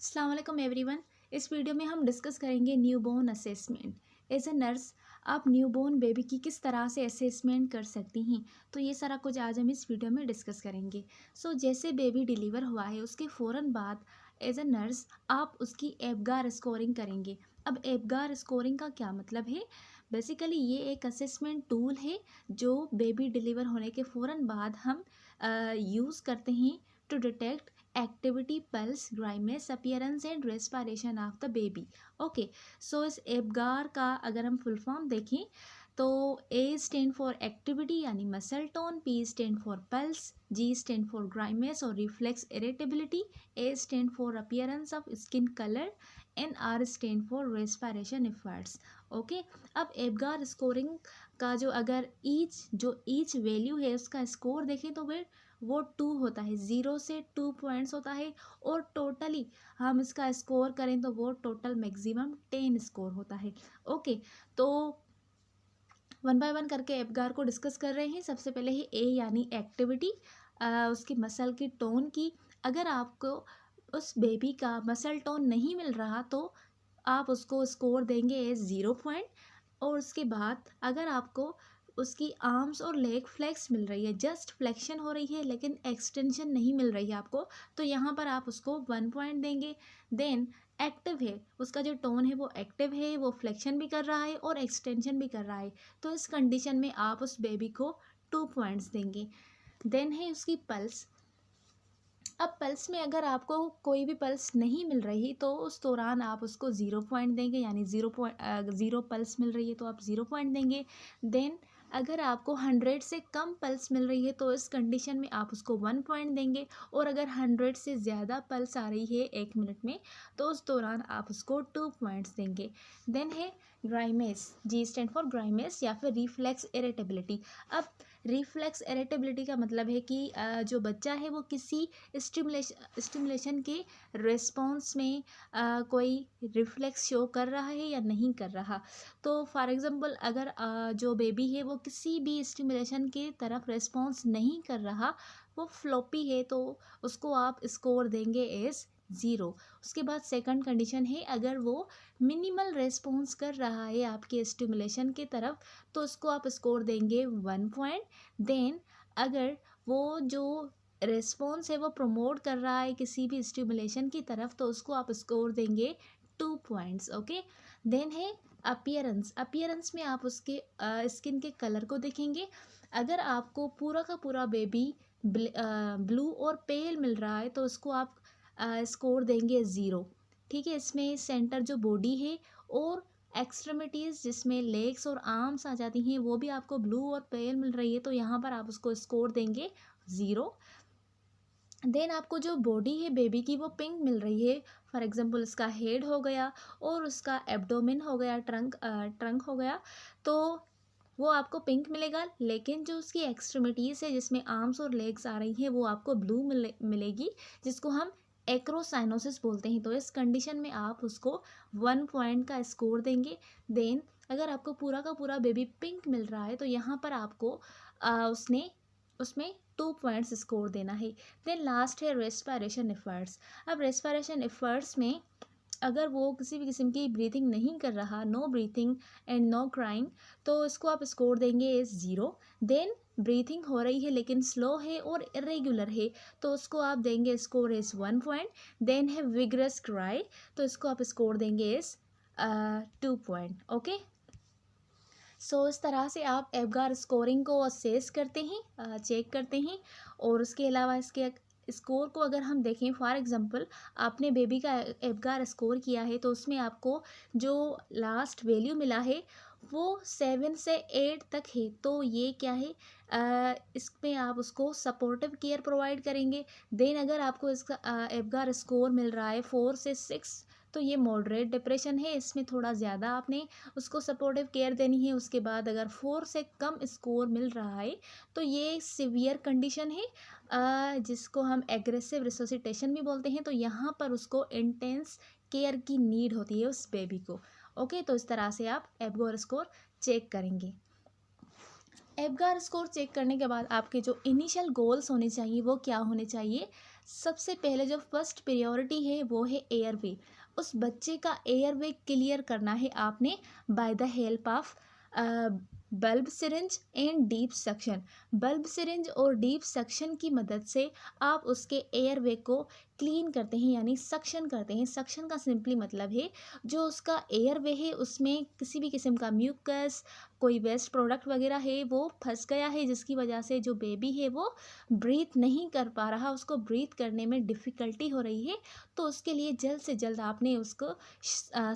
अस्सलाम वालेकुम एवरीवन। इस वीडियो में हम डिस्कस करेंगे newborn assessment. As a nurse आप न्यूबॉर्न बेबी की किस तरह से असेसमेंट कर सकती हैं, तो ये सारा कुछ आज हम इस वीडियो में डिस्कस करेंगे। जैसे बेबी डिलीवर हुआ है उसके फ़ौरन बाद एज ए नर्स आप उसकी एबगार स्कोरिंग करेंगे। अब एबगार स्कोरिंग का क्या मतलब है? बेसिकली ये एक असेसमेंट टूल है जो बेबी डिलीवर होने के फ़ौरन बाद हम यूज़ करते हैं to detect activity, pulse, grimace, appearance and respiration of the baby. Okay, इस एबगार का अगर हम फुल फॉर्म देखें तो ए स्टैंड फॉर एक्टिविटी यानी muscle tone, P stand for pulse, G stand for grimace और reflex irritability, A stand for appearance of skin colour and R stand for respiration efforts. Okay, अब Apgar scoring का जो each value है उसका score देखें तो वो 2 होता है, 0 से 2 पॉइंट्स होता है। और टोटली हम इसका स्कोर करें तो वो टोटल मैक्सिमम 10 स्कोर होता है। ओके, तो वन बाय वन करके एबगार को डिस्कस कर रहे हैं। सबसे पहले है ए यानी एक्टिविटी, उसकी मसल की टोन की। अगर आपको उस बेबी का मसल टोन नहीं मिल रहा तो आप उसको स्कोर देंगे एज 0 पॉइंट। और उसके बाद अगर आपको उसकी आर्म्स और लेग फ्लेक्स मिल रही है, जस्ट फ्लेक्शन हो रही है लेकिन एक्सटेंशन नहीं मिल रही है आपको, तो यहाँ पर आप उसको 1 पॉइंट देंगे। देन एक्टिव है, उसका जो टोन है वो एक्टिव है, वो फ्लेक्शन भी कर रहा है और एक्सटेंशन भी कर रहा है, तो इस कंडीशन में आप उस बेबी को 2 पॉइंट्स देंगे। देन है उसकी पल्स। अब पल्स में अगर आपको कोई भी पल्स नहीं मिल रही तो उस दौरान आप उसको 0 पॉइंट देंगे, यानी 0 पल्स मिल रही है तो आप 0 पॉइंट देंगे। देन अगर आपको 100 से कम पल्स मिल रही है तो इस कंडीशन में आप उसको 1 पॉइंट देंगे। और अगर 100 से ज़्यादा पल्स आ रही है 1 मिनट में तो उस दौरान आप उसको 2 पॉइंट्स देंगे। देन है grimace, G stand for grimace या फिर रिफ्लेक्स इरिटेबिलिटी। अब रिफ्लेक्स इरिटेबिलिटी का मतलब है कि जो बच्चा है वो किसी स्टिमुलेशन के रिस्पॉन्स में कोई रिफ्लेक्स शो कर रहा है या नहीं कर रहा। तो फॉर एग्जांपल अगर जो बेबी है वो किसी भी स्टिमुलेशन के तरफ रिस्पॉन्स नहीं कर रहा, वो फ्लॉपी है, तो उसको आप स्कोर देंगे एज 0। उसके बाद सेकंड कंडीशन है, अगर वो मिनिमल रिस्पॉन्स कर रहा है आपके स्टिमुलेशन के तरफ तो उसको आप स्कोर देंगे 1 पॉइंट। देन अगर वो जो रिस्पॉन्स है वो प्रमोट कर रहा है किसी भी स्टिमुलेशन की तरफ तो उसको आप स्कोर देंगे 2 पॉइंट्स। ओके, देन है अपीयरेंस। अपीयरेंस में आप उसके स्किन के कलर को देखेंगे। अगर आपको पूरा का पूरा बेबी ब्लू और पेल मिल रहा है तो उसको आप स्कोर देंगे 0। ठीक है, इसमें सेंटर जो बॉडी है और एक्सट्रीमिटीज़ जिसमें लेग्स और आर्म्स आ जाती हैं वो भी आपको ब्लू और पेल मिल रही है तो यहाँ पर आप उसको स्कोर देंगे 0। देन आपको जो बॉडी है बेबी की वो पिंक मिल रही है, फॉर एग्जांपल उसका हेड हो गया और उसका एब्डोमेन हो गया, ट्रंक हो गया, तो वो आपको पिंक मिलेगा। लेकिन जो उसकी एक्सट्रीमिटीज़ है जिसमें आर्म्स और लेग्स आ रही हैं वो आपको ब्लू मिलेगी, जिसको हम एक्रोसाइनोसिस बोलते हैं। तो इस कंडीशन में आप उसको 1 पॉइंट का स्कोर देंगे। देन अगर आपको पूरा का पूरा बेबी पिंक मिल रहा है तो यहाँ पर आपको उसमें 2 पॉइंट्स स्कोर देना है। देन लास्ट है रेस्पिरेशन एफर्ट्स। अब रेस्पिरेशन एफर्ट्स में अगर वो किसी भी किस्म की ब्रीथिंग नहीं कर रहा, no breathing and no crying, तो इसको आप स्कोर देंगे एज 0। देन ब्रीथिंग हो रही है लेकिन स्लो है और इरेगुलर है तो उसको आप देंगे स्कोर एज 1 पॉइंट। देन है विगरस क्राई, तो इसको आप स्कोर देंगे एज 2 पॉइंट। ओके, इस तरह से आप एबगार स्कोरिंग को असेस करते हैं, चेक करते हैं। और उसके अलावा इसके स्कोर को अगर हम देखें, फॉर एग्जांपल आपने बेबी का एबगार स्कोर किया है तो उसमें आपको जो लास्ट वैल्यू मिला है वो 7 से 8 तक है, तो ये क्या है, इसमें आप उसको सपोर्टिव केयर प्रोवाइड करेंगे। देन अगर आपको इसका एबगार स्कोर मिल रहा है 4 से 6 तो ये मॉडरेट डिप्रेशन है, इसमें थोड़ा ज़्यादा आपने उसको सपोर्टिव केयर देनी है। उसके बाद अगर 4 से कम स्कोर मिल रहा है तो ये सिवियर कंडीशन है, जिसको हम एग्रेसिव रिसोसिटेशन भी बोलते हैं। तो यहाँ पर उसको इंटेंस केयर की नीड होती है उस बेबी को। ओके, तो इस तरह से आप एबगार स्कोर चेक करेंगे। एबगार स्कोर चेक करने के बाद आपके जो इनिशियल गोल्स होने चाहिए वो क्या होने चाहिए? सबसे पहले जो फर्स्ट प्रायोरिटी है वो है एयरवे। उस बच्चे का एयरवे क्लियर करना है आपने bye the help of bulb syringe and deep suction. Bulb syringe और डीप सक्शन की मदद से आप उसके एयरवे को क्लीन करते हैं, यानी सक्शन करते हैं। सक्शन का सिंपली मतलब है जो उसका एयरवे है उसमें किसी भी किस्म का म्यूकस, कोई वेस्ट प्रोडक्ट वगैरह है वो फंस गया है, जिसकी वजह से जो बेबी है वो ब्रीथ नहीं कर पा रहा, उसको ब्रीथ करने में डिफ़िकल्टी हो रही है। तो उसके लिए जल्द से जल्द आपने उसको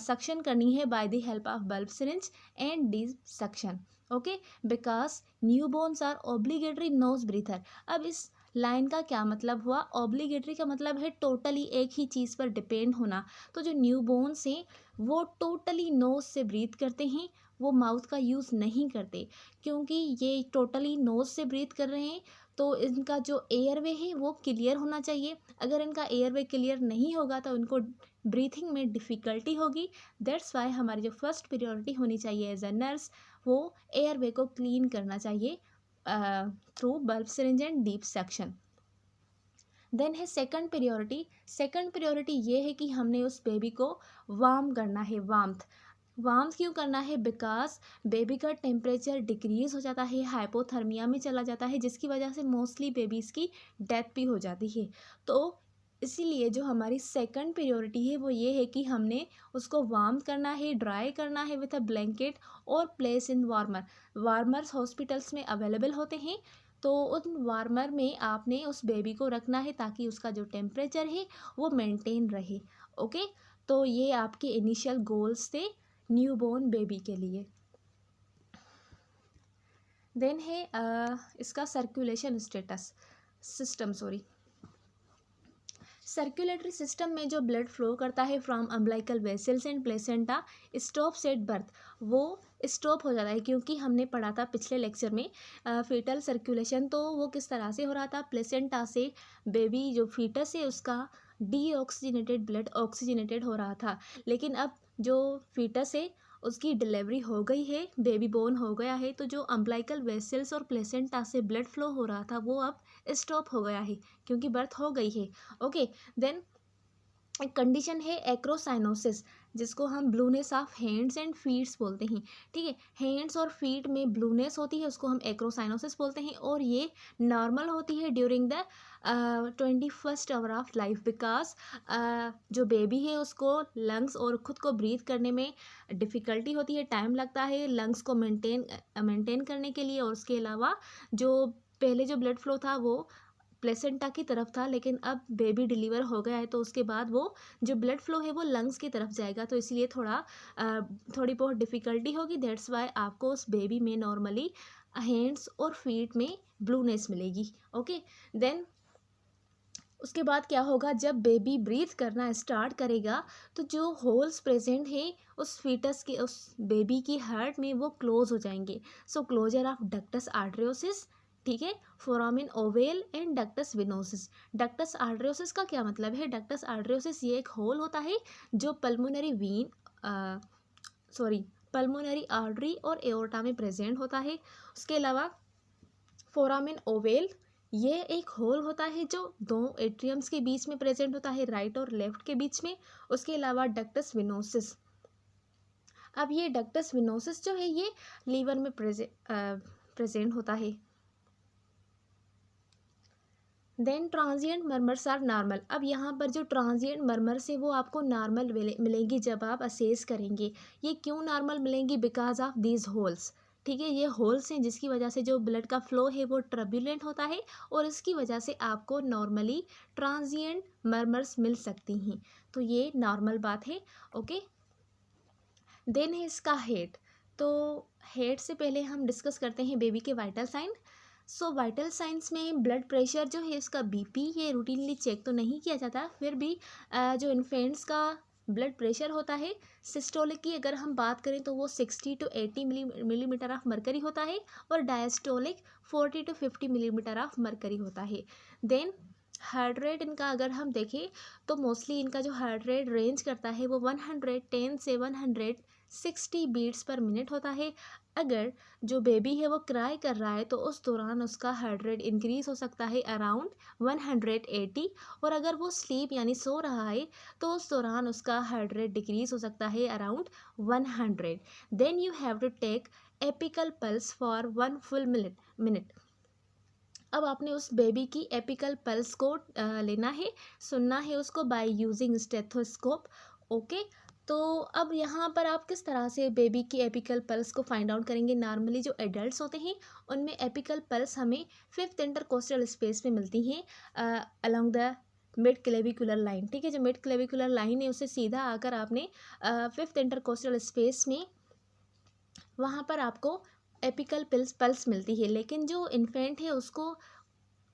सक्शन करनी है by the help of bulb syringe and deep suction. Okay, because newborns are obligatory nose breather. अब इस लाइन का क्या मतलब हुआ? ऑब्लिगेटरी का मतलब है टोटली एक ही चीज़ पर डिपेंड होना। तो जो न्यूबॉर्न्स हैं वो टोटली नोज से ब्रीथ करते हैं, वो माउथ का यूज़ नहीं करते। क्योंकि ये टोटली नोज से ब्रीथ कर रहे हैं तो इनका जो एयरवे है वो क्लियर होना चाहिए। अगर इनका एयरवे क्लियर नहीं होगा तो इनको ब्रीथिंग में डिफ़िकल्टी होगी। दैट्स वाई हमारी जो फर्स्ट प्रायोरिटी होनी चाहिए एज अ नर्स, वो एयरवे को क्लीन करना चाहिए through bulb syringe and deep suction. Then है सेकंड प्रायोरिटी। सेकंड प्रायोरिटी ये है कि हमने उस बेबी को वार्म करना है। वार्मथ वार्म क्यों करना है? बिकॉज बेबी का टेम्परेचर डिक्रीज़ हो जाता है, हाइपोथर्मिया में चला जाता है, जिसकी वजह से मोस्टली बेबीज़ की डेथ भी हो जाती है। तो इसीलिए जो हमारी सेकंड प्रायोरिटी है वो ये है कि हमने उसको वार्म करना है, ड्राई करना है विथ अ ब्लैंकेट और place in warmer. Warmers hospitals में अवेलेबल होते हैं, तो उन वार्मर में आपने उस बेबी को रखना है ताकि उसका जो टेम्परेचर है वो मेंटेन रहे। ओके, तो ये आपके इनिशियल गोल्स थे न्यूबॉर्न बेबी के लिए। देन है इसका circulation status system, circulatory system में जो ब्लड फ्लो करता है from umbilical vessels and placenta stops at birth, वो स्टॉप हो जाता है। क्योंकि हमने पढ़ा था पिछले लेक्चर में फीटल सर्कुलेशन, तो वो किस तरह से हो रहा था? प्लेसेंटा से बेबी जो फीटस है उसका डीऑक्सीजनेटेड ब्लड ऑक्सीजनेटेड हो रहा था। लेकिन अब जो फीटस है उसकी डिलीवरी हो गई है, बेबी बोर्न हो गया है, तो जो अम्बिलिकल वेसल्स और प्लेसेंटा से ब्लड फ्लो हो रहा था वो अब स्टॉप हो गया है क्योंकि बर्थ हो गई है। ओके, देन एक कंडीशन है एक्रोसाइनोसिस, जिसको हम blueness of hands and feets बोलते हैं। ठीक है, हैंड्स और फीट में ब्लूनेस होती है, उसको हम एक्रोसाइनोसिस बोलते हैं, और ये नॉर्मल होती है during the 21st hour of life. Because जो बेबी है उसको लंग्स और ख़ुद को ब्रीथ करने में डिफ़िकल्टी होती है, टाइम लगता है लंग्स को मेंटेन करने के लिए। और उसके अलावा जो पहले जो ब्लड फ्लो था वो प्लेसेंटा की तरफ था, लेकिन अब बेबी डिलीवर हो गया है तो उसके बाद वो जो ब्लड फ्लो है वो लंग्स की तरफ जाएगा, तो इसलिए थोड़ी बहुत डिफ़िकल्टी होगी। दैट्स वाई आपको उस बेबी में नॉर्मली हैंड्स और फीट में ब्लूनेस मिलेगी। ओके, देन उसके बाद क्या होगा? जब बेबी ब्रीथ करना स्टार्ट करेगा तो जो होल्स प्रेजेंट है उस फीटस के, उस बेबी की हार्ट में, वो क्लोज हो जाएंगे। सो क्लोजर ऑफ डक्टस आर्टरियोसिस, ठीक है, foramen oval and ductus venosus. Ductus आर्टरियोसिस का क्या मतलब है? डक्टस आर्टरियोसिस ये एक होल होता है जो पल्मोनरी आर्टरी और एओर्टा में प्रेजेंट होता है। उसके अलावा फोरामिन ओवेल ये एक होल होता है जो दो एट्रियम्स के बीच में प्रेजेंट होता है, राइट और लेफ्ट के बीच में। उसके अलावा डक्टस विनोसिस, अब ये डक्टस विनोसिस जो है ये लीवर में प्रेजेंट होता है। Then transient murmurs are normal. अब यहाँ पर जो ट्रांजिएंट मर्मर्स है वो आपको नॉर्मल मिलेंगी जब आप असेस करेंगे। ये क्यों नॉर्मल मिलेंगी? Because of these holes. ठीक है, ये होल्स हैं जिसकी वजह से जो ब्लड का फ्लो है वो ट्रब्युलेंट होता है, और इसकी वजह से आपको नॉर्मली ट्रांजिएंट मर्मर्स मिल सकती हैं। तो ये नॉर्मल बात है। ओके, देन है इसका हेड। तो हेड से पहले हम डिस्कस करते हैं बेबी के वाइटल साइन। सो वाइटल साइंस में ब्लड प्रेशर जो है इसका बीपी ये रूटीनली चेक तो नहीं किया जाता, फिर भी जो इन्फेंट्स का ब्लड प्रेशर होता है सिस्टोलिक की अगर हम बात करें तो वो 60 to 80 मिलीमीटर ऑफ मरकरी होता है, और diastolic 40 to 50 millimetre of mercury होता है। देन हार्ट रेट इनका अगर हम देखें तो मोस्टली इनका जो हार्ट रेट रेंज करता है वो 110 से 160 बीट्स पर मिनट होता है। अगर जो बेबी है वो क्राई कर रहा है तो उस दौरान उसका हार्ट रेट इंक्रीज हो सकता है अराउंड 180, और अगर वो स्लीप यानी सो रहा है तो उस दौरान उसका हार्ट रेट डिक्रीज हो सकता है around 100। Then you have to take apical pulse for 1 full minute. अब आपने उस बेबी की एपिकल पल्स को लेना है, सुनना है उसको बाय यूजिंग स्टेथोस्कोप। ओके, तो अब यहाँ पर आप किस तरह से बेबी की एपिकल पल्स को फाइंड आउट करेंगे। नॉर्मली जो एडल्ट्स होते हैं उनमें एपिकल पल्स हमें 5th इंटरकोस्टल स्पेस में मिलती हैं along the mid clavicular line. ठीक है, जो मिड क्लेविकुलर लाइन है उससे सीधा आकर आपने 5th इंटरकोस्टल स्पेस में वहाँ पर आपको एपिकल पल्स मिलती है। लेकिन जो इन्फेंट है उसको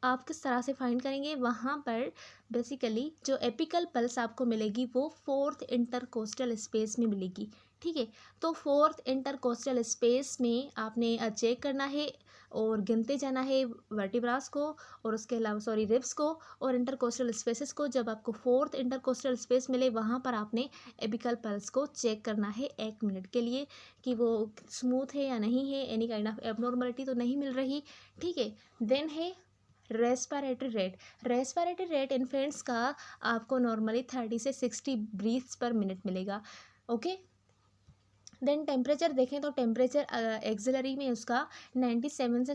आप किस तरह से फाइंड करेंगे, वहाँ पर बेसिकली जो एपिकल पल्स आपको मिलेगी वो 4th इंटरकोस्टल स्पेस में मिलेगी। ठीक है, तो 4th इंटरकोस्टल स्पेस में आपने चेक करना है और गिनते जाना है वर्टिब्रास को, और उसके अलावा रिब्स को और इंटरकोस्टल स्पेसेस को। जब आपको 4th इंटरकोस्टल स्पेस मिले वहाँ पर आपने एपिकल पल्स को चेक करना है 1 मिनट के लिए कि वो स्मूथ है या नहीं है, एनी काइंड ऑफ एबनॉर्मलिटी तो नहीं मिल रही। ठीक है, देन है respiratory rate. Respiratory rate infants का आपको नॉर्मली 30 से 60 ब्रीथ्स पर मिनट मिलेगा। ओके, देन टेम्परेचर देखें तो टेम्परेचर एक्सिलरी में उसका 97 से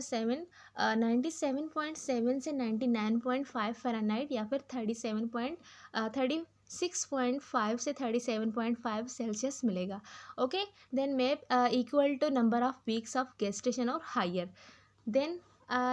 99.5 फ़ारेनहाइट या फिर 36.5 से 37.5 सेल्सियस मिलेगा। Okay, then MAP equal to number of weeks of gestation और हायर। देन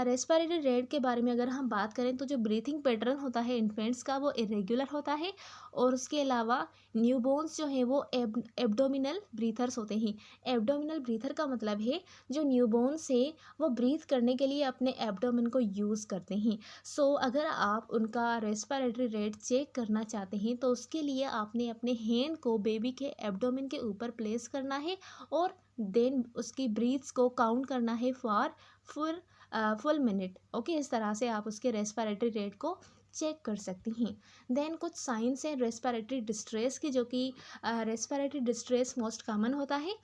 रेस्पिरेटरी रेट के बारे में अगर हम बात करें तो जो ब्रीथिंग पैटर्न होता है इन्फेंट्स का वो इरेगुलर होता है, और उसके अलावा न्यूबॉर्न्स जो हैं वो एब्डोमिनल ब्रीथर्स होते हैं। एब्डोमिनल ब्रीथर का मतलब है जो न्यूबॉर्न्स है वो ब्रीथ करने के लिए अपने एब्डोमिन को यूज़ करते हैं। सो अगर आप उनका रेस्पिरेटरी रेट चेक करना चाहते हैं तो उसके लिए आपने अपने हैंड को बेबी के एब्डोमिन के ऊपर प्लेस करना है और देन उसकी ब्रीथ्स को काउंट करना है फॉर फुल मिनट। ओके, इस तरह से आप उसके रेस्पिरेटरी रेट को चेक कर सकती हैं। देन कुछ साइंस हैं रेस्पिरेटरी डिस्ट्रेस की, जो कि रेस्पिरेटरी डिस्ट्रेस मोस्ट कॉमन होता है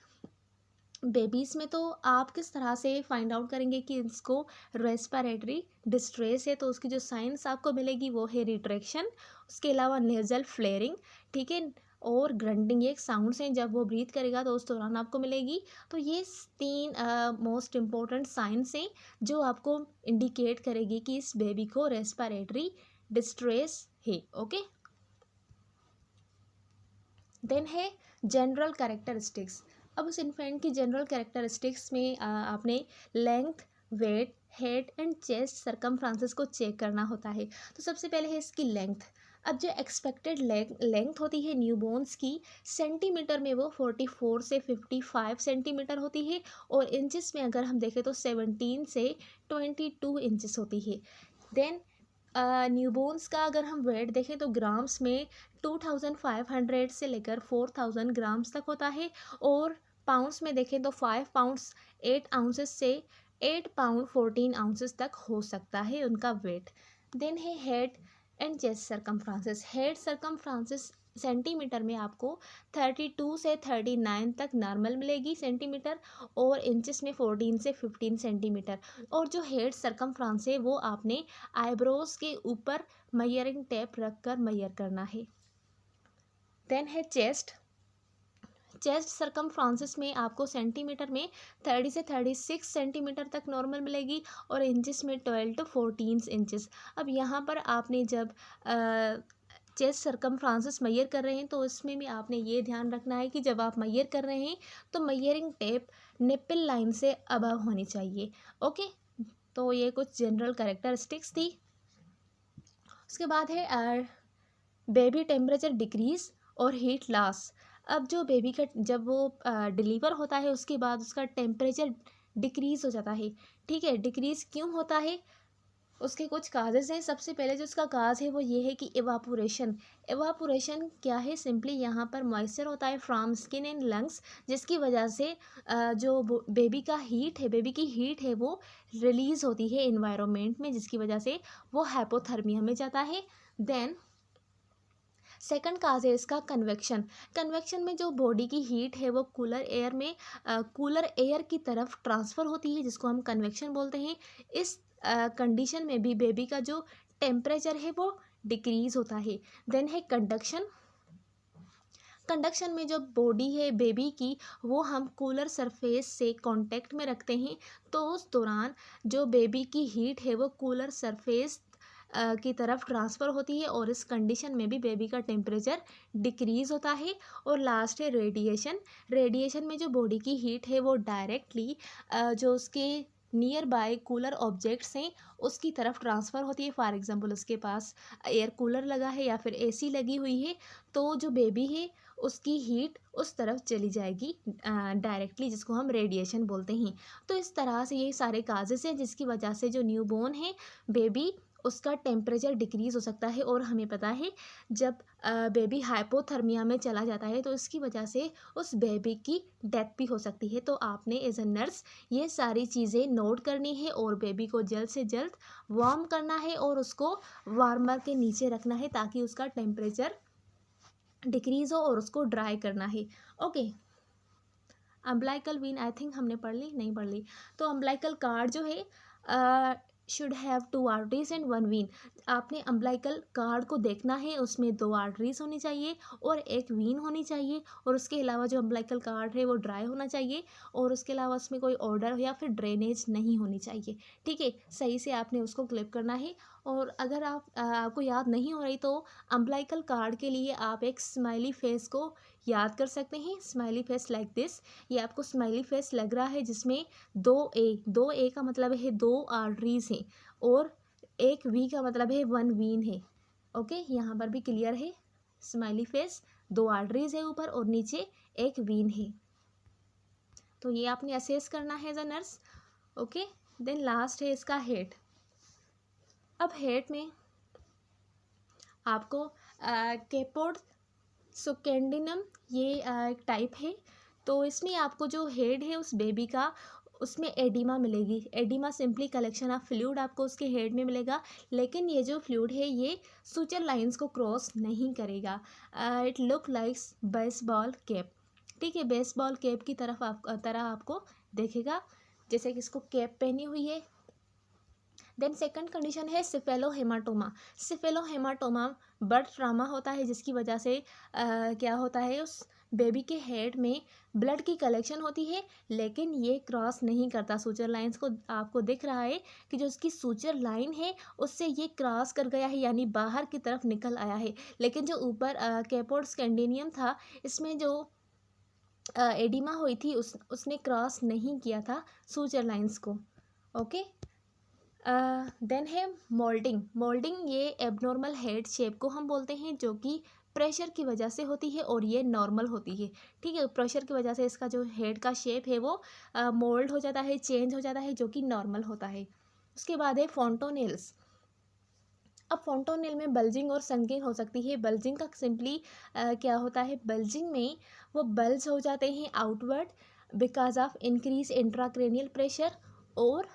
बेबीज़ में। तो आप किस तरह से फाइंड आउट करेंगे कि इसको रेस्पिरेटरी डिस्ट्रेस है, तो उसकी जो साइंस आपको मिलेगी वो है रिट्रैक्शन, उसके अलावा नेजल फ्लेयरिंग, ठीक है, और ग्रंटिंग। ये साउंड्स हैं जब वो ब्रीथ करेगा तो उस दौरान आपको मिलेगी। तो ये 3 मोस्ट इम्पोर्टेंट साइंस हैं जो आपको इंडिकेट करेगी कि इस बेबी को रेस्पिरेटरी डिस्ट्रेस है। ओके, देन है जनरल कैरेक्टरिस्टिक्स। अब उस इन्फेंट की जनरल कैरेक्टरिस्टिक्स में आपने length, weight, head and chest circumference को चेक करना होता है। तो सबसे पहले है इसकी लेंथ। अब जो एक्सपेक्टेड लेंथ होती है न्यूबॉर्न्स की सेंटीमीटर में वो 44 से 55 सेंटीमीटर होती है, और इंचेस में अगर हम देखें तो 17 से 22 इंचेस होती है। देन न्यूबॉर्न्स का अगर हम वेट देखें तो ग्राम्स में 2500 से लेकर 4000 ग्राम्स तक होता है, और पाउंड्स में देखें तो 5 पाउंड्स 8 आउंसेस से 8 पाउंड 14 आउंसेस तक हो सकता है उनका वेट। देन है head and chest circumference. Head circumference centimetre में आपको 32 से 39 तक नॉर्मल मिलेगी सेंटीमीटर, और इंचेस में 14 से 15 सेंटीमीटर। और जो हेड सरकमफ्रांस है वो आपने आईब्रोज के ऊपर मेजरिंग टेप रख कर मेजर करना है। देन है चेस्ट। चेस्ट सरकमफ्रांसिस में आपको सेंटीमीटर में 30 से 36 सेंटीमीटर तक नॉर्मल मिलेगी, और इंचेस में 12 to 14 इंचेस। अब यहाँ पर आपने जब चेस्ट सरकमफ्रांसिस मेजर कर रहे हैं तो इसमें भी आपने ये ध्यान रखना है कि जब आप मेजर कर रहे हैं तो मेजरिंग टेप निप्पल लाइन से अबव होनी चाहिए। ओके, तो ये कुछ जनरल कैरेक्टरिस्टिक्स थी। उसके बाद है बेबी टेम्परेचर डिक्रीज और हीट लॉस। अब जो बेबी का जब वो डिलीवर होता है उसके बाद उसका टेम्परेचर डिक्रीज़ हो जाता है। ठीक है, डिक्रीज़ क्यों होता है, उसके कुछ काजेज़ हैं। सबसे पहले जो उसका काज है वो ये है कि इवापोरेशन। इवापोरेशन क्या है? सिंपली यहाँ पर मॉइस्चर होता है फ्रॉम स्किन एंड लंग्स, जिसकी वजह से जो बेबी का हीट है, बेबी की हीट है वो रिलीज़ होती है इन्वायरमेंट में, जिसकी वजह से वो हाइपोथर्मिया में जाता है। देन सेकंड काज है इसका कन्वेक्शन। कन्वेक्शन में जो बॉडी की हीट है वो कूलर एयर की तरफ ट्रांसफ़र होती है, जिसको हम कन्वेक्शन बोलते हैं। इस कंडीशन में भी बेबी का जो टेम्परेचर है वो डिक्रीज़ होता है। देन है कंडक्शन। कंडक्शन में जो बॉडी है बेबी की वो हम कूलर सरफेस से कांटेक्ट में रखते हैं, तो उस दौरान जो बेबी की हीट है वो कूलर सरफेस की तरफ ट्रांसफ़र होती है, और इस कंडीशन में भी बेबी का टेम्परेचर डिक्रीज़ होता है। और लास्ट है रेडिएशन। रेडिएशन में जो बॉडी की हीट है वो डायरेक्टली जो उसके नियर बाय कूलर ऑब्जेक्ट्स हैं उसकी तरफ ट्रांसफ़र होती है। फॉर एग्जांपल उसके पास एयर कूलर लगा है या फिर एसी लगी हुई है, तो जो बेबी है उसकी हीट उस तरफ चली जाएगी डायरेक्टली, जिसको हम रेडिएशन बोलते हैं। तो इस तरह से ये सारे काजेज़ हैं जिसकी वजह से जो न्यूबॉर्न है बेबी, उसका टेम्परेचर डिक्रीज़ हो सकता है। और हमें पता है जब बेबी हाइपोथर्मिया में चला जाता है तो इसकी वजह से उस बेबी की डेथ भी हो सकती है। तो आपने एज अ नर्स ये सारी चीज़ें नोट करनी है और बेबी को जल्द से जल्द वार्म करना है और उसको वार्मर के नीचे रखना है ताकि उसका टेम्परेचर डिक्रीज़ हो, और उसको ड्राई करना है। Okay, umbilical vein I think हमने पढ़ ली, नहीं पढ़ ली। तो अम्बलाइकल कार्ड जो है should have 2 arteries and 1 vein. आपने अम्बलाइकल कार्ड को देखना है, उसमें 2 आर्टरीज होनी चाहिए और 1 वीन होनी चाहिए, और उसके अलावा जो अम्बलाइकल कार्ड है वो ड्राई होना चाहिए, और उसके अलावा उसमें कोई ऑर्डर या फिर ड्रेनेज नहीं होनी चाहिए। ठीक है, सही से आपने उसको क्लिप करना है। और अगर आपको याद नहीं हो रही तो अम्बलाइकल कार्ड के लिए आप एक स्माइली फेस को याद कर सकते हैं। Smiley face like this. ये आपको स्माइली फेस लग रहा है जिसमें 2 ए का मतलब है 2 आर्टरीज हैं, और 1 वी का मतलब है 1 वीन है। ओके, यहाँ पर भी क्लियर है। स्माइली फेस, 2 आर्टरीज है ऊपर और नीचे 1 वीन है। तो ये आपने असेस करना है as a nurse. Okay, then last है इसका हेड। अब हेड में आपको केपोड सुकेंडिनम ये एक टाइप है। तो इसमें आपको जो हेड है उस बेबी का, उसमें एडिमा मिलेगी। Oedema simply collection of fluid आपको उसके हेड में मिलेगा, लेकिन ये जो फ्लूइड है ये सूचर लाइंस को क्रॉस नहीं करेगा। It look likes baseball cap. ठीक है, बेसबॉल कैप की तरह आपको देखेगा, जैसे कि इसको कैप पहनी हुई है। देन सेकंड कंडीशन है सिफेलोहेमाटोमा। सिफेलोहेमाटोमा बर्थ ट्रामा होता है, जिसकी वजह से क्या होता है, उस बेबी के हेड में ब्लड की कलेक्शन होती है, लेकिन ये क्रॉस नहीं करता सूचर लाइंस को। आपको दिख रहा है कि जो उसकी सूचर लाइन है उससे ये क्रॉस कर गया है, यानी बाहर की तरफ निकल आया है। लेकिन जो ऊपर कैपोड स्कैंडिनियम था, इसमें जो एडिमा हुई थी उसने क्रॉस नहीं किया था सूचर लाइंस को। ओके, देन है मोल्डिंग। मोल्डिंग ये एबनॉर्मल हेड शेप को हम बोलते हैं, जो कि प्रेशर की वजह से होती है और ये नॉर्मल होती है। ठीक है, प्रेशर की वजह से इसका जो हेड का शेप है वो मोल्ड हो जाता है, चेंज हो जाता है, जो कि नॉर्मल होता है। उसके बाद है फोंटोनेल्स। अब फोंटोनेल में बल्जिंग और संकिंग हो सकती है। बल्जिंग का सिंपली क्या होता है, बल्जिंग में वो बल्ज हो जाते हैं outward because of increase intracranial pressure और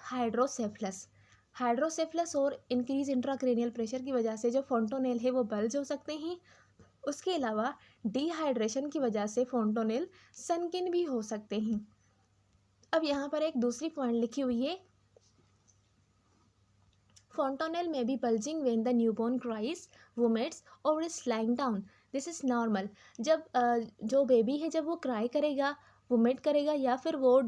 हाइड्रोसेफलस और इंक्रीज इंट्राक्रेनियल प्रेशर की वजह से जो फोंटोनेल है वो बल्ज हो सकते हैं। उसके अलावा डिहाइड्रेशन की वजह से फोंटोनेल सनकिन भी हो सकते हैं। अब यहाँ पर एक दूसरी पॉइंट लिखी हुई है, फोंटोनेल में B bulging when the newborn cries, vomits or is lying down. This is normal. जब जो बेबी है जब वो क्राई करेगा, वोमिट करेगा या फिर वो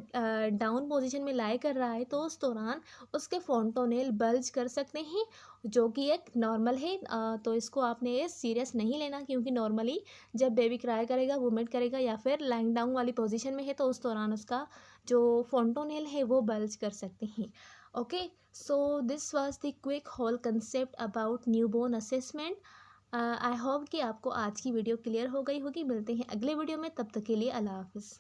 डाउन पोजीशन में लाई कर रहा है, तो उस दौरान उसके फोंटोनेल बल्ज कर सकते हैं, जो कि एक नॉर्मल है। तो इसको आपने ये सीरियस नहीं लेना, क्योंकि नॉर्मली जब बेबी क्राई करेगा, वोमिट करेगा या फिर लाइंग डाउन वाली पोजीशन में है, तो उस दौरान उसका जो फोंटोनेल है वो बल्ज कर सकते हैं। Okay, so this was the quick whole concept about newborn assessment. I hope कि आपको आज की वीडियो क्लियर हो गई होगी। मिलते हैं अगले वीडियो में, तब तक के लिए अल्लाह हाफिज़।